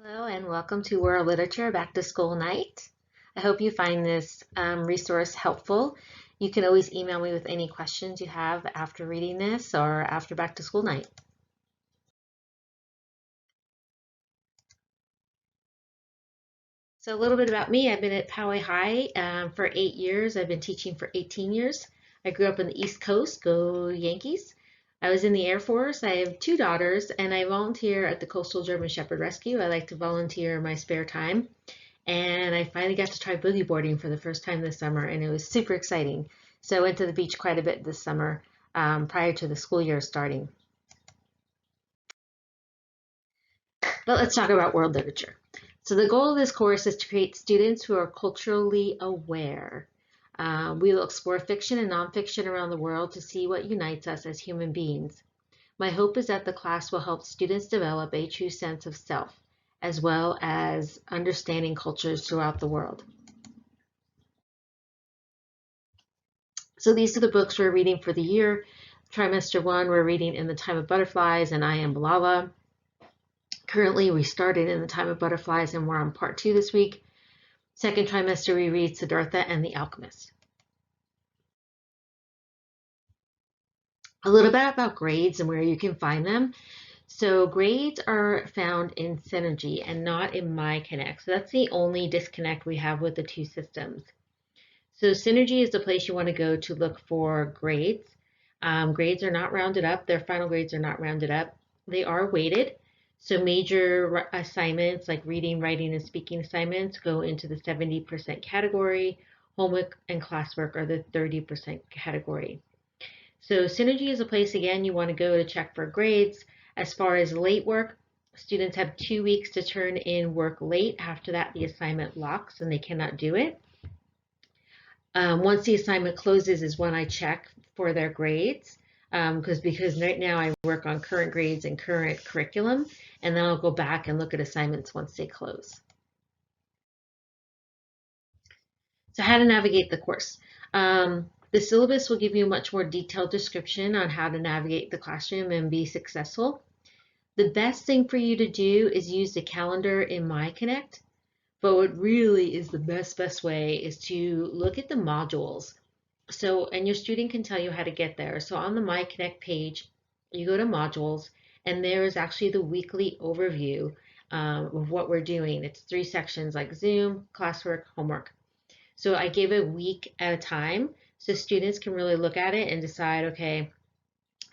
Hello and welcome to World Literature Back to School Night. I hope you find this resource helpful. You can always email me with any questions you have after reading this or after Back to School Night. So a little bit about me. I've been at Poway High for 8 years. I've been teaching for 18 years. I grew up in the East Coast. Go Yankees. I was in the Air Force. I have 2 daughters and I volunteer at the Coastal German Shepherd Rescue. I like to volunteer in my spare time. And I finally got to try boogie boarding for the first time this summer, and it was super exciting. So I went to the beach quite a bit this summer prior to the school year starting. But let's talk about world literature. So the goal of this course is to create students who are culturally aware. We will explore fiction and nonfiction around the world to see what unites us as human beings. My hope is that the class will help students develop a true sense of self, as well as understanding cultures throughout the world. So these are the books we're reading for the year. Trimester 1, we're reading In the Time of Butterflies and I Am Balala. Currently, we started In the Time of Butterflies and we're on part 2 this week. Second trimester, we read Siddhartha and the Alchemist. A little bit about grades and where you can find them. So grades are found in Synergy and not in MyConnect. So that's the only disconnect we have with the two systems. So Synergy is the place you want to go to look for grades. Grades are not rounded up. Their final grades are not rounded up. They are weighted. So major assignments like reading, writing, and speaking assignments go into the 70% category. Homework and classwork are the 30% category. So Synergy is a place, again, you want to go to check for grades. As far as late work, students have 2 weeks to turn in work late. After that, the assignment locks and they cannot do it. Once the assignment closes is when I check for their grades, because right now I work on current grades and current curriculum, and then I'll go back and look at assignments once they close. So how to navigate the course. The syllabus will give you a much more detailed description on how to navigate the classroom and be successful. The best thing for you to do is use the calendar in MyConnect. But what really is the best way is to look at the modules. So, and your student can tell you how to get there. So on the MyConnect page, you go to modules, and there is actually the weekly overview of what we're doing. It's 3 sections like Zoom, classwork, homework. So I give a week at a time so students can really look at it and decide, okay,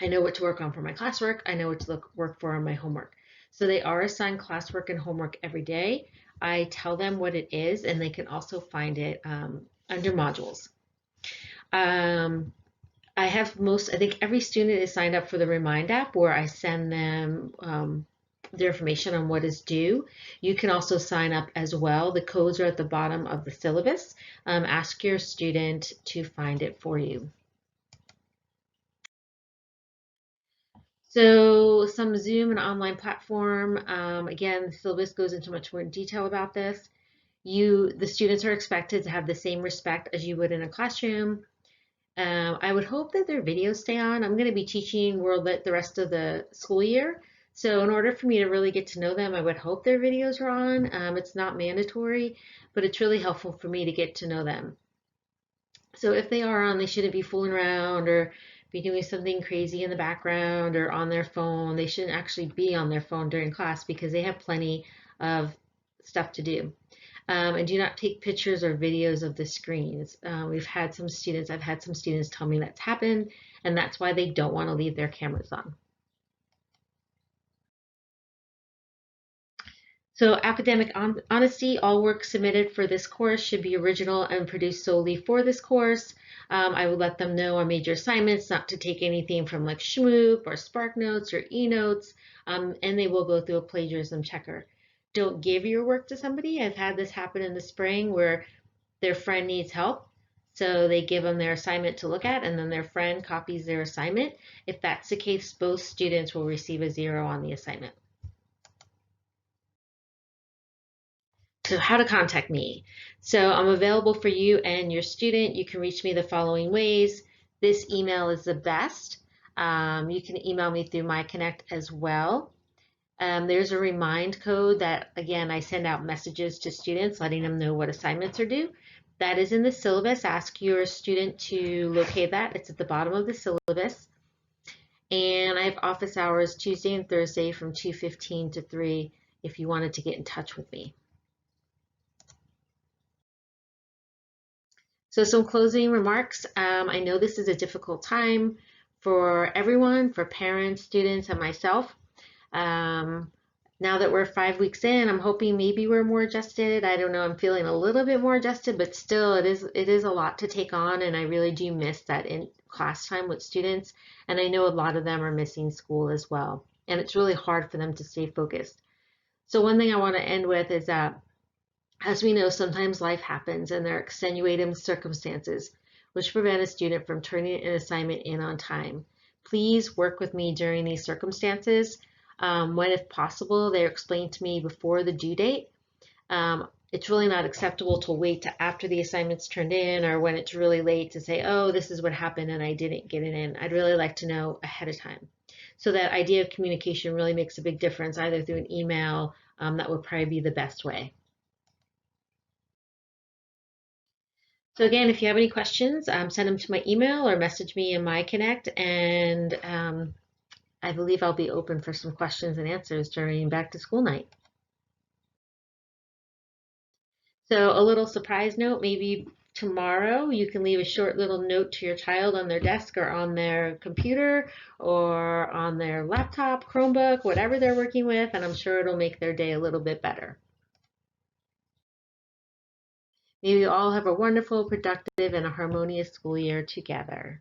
I know what to work on for my classwork. I know what to work for on my homework. So they are assigned classwork and homework every day. I tell them what it is, and they can also find it under modules. I think every student is signed up for the Remind app where I send them their information on what is due. You can also sign up as well. The codes are at the bottom of the syllabus. Ask your student to find it for you. So some Zoom and online platform. Again, the syllabus goes into much more detail about this. The students are expected to have the same respect as you would in a classroom. I would hope that their videos stay on. I'm going to be teaching World Lit the rest of the school year. So in order for me to really get to know them, I would hope their videos are on. It's not mandatory, but it's really helpful for me to get to know them. So if they are on, they shouldn't be fooling around or be doing something crazy in the background or on their phone. They shouldn't actually be on their phone during class because they have plenty of stuff to do. And do not take pictures or videos of the screens. I've had some students tell me that's happened, and that's why they don't want to leave their cameras on. So academic honesty, all work submitted for this course should be original and produced solely for this course. I would let them know on major assignments not to take anything from like Shmoop or SparkNotes or eNotes, and they will go through a plagiarism checker. Don't give your work to somebody. I've had this happen in the spring where their friend needs help, so they give them their assignment to look at, and then their friend copies their assignment. If that's the case, both students will receive a 0 on the assignment. So how to contact me. So I'm available for you and your student. You can reach me the following ways. This email is the best. You can email me through MyConnect as well. There's a remind code that, again, I send out messages to students letting them know what assignments are due. That is in the syllabus. Ask your student to locate that. It's at the bottom of the syllabus. And I have office hours Tuesday and Thursday from 2:15 to 3 if you wanted to get in touch with me. So some closing remarks. I know this is a difficult time for everyone, for parents, students, and myself. Now that we're 5 weeks in, I'm hoping maybe we're more adjusted. I don't know, I'm feeling a little bit more adjusted, but still it is a lot to take on, and I really do miss that in class time with students. And I know a lot of them are missing school as well. And it's really hard for them to stay focused. So one thing I want to end with is that, as we know, sometimes life happens and there are extenuating circumstances which prevent a student from turning an assignment in on time. Please work with me during these circumstances. When, if possible, they're explained to me before the due date. It's really not acceptable to wait to after the assignment's turned in, or when it's really late to say, oh, this is what happened and I didn't get it in. I'd really like to know ahead of time. So that idea of communication really makes a big difference, either through an email. That would probably be the best way. So again, if you have any questions, send them to my email or message me in my Connect, and I believe I'll be open for some questions and answers during back to school night. So a little surprise note, maybe tomorrow you can leave a short little note to your child on their desk or on their computer or on their laptop, Chromebook, whatever they're working with, and I'm sure it'll make their day a little bit better. May you all have a wonderful, productive, and a harmonious school year together.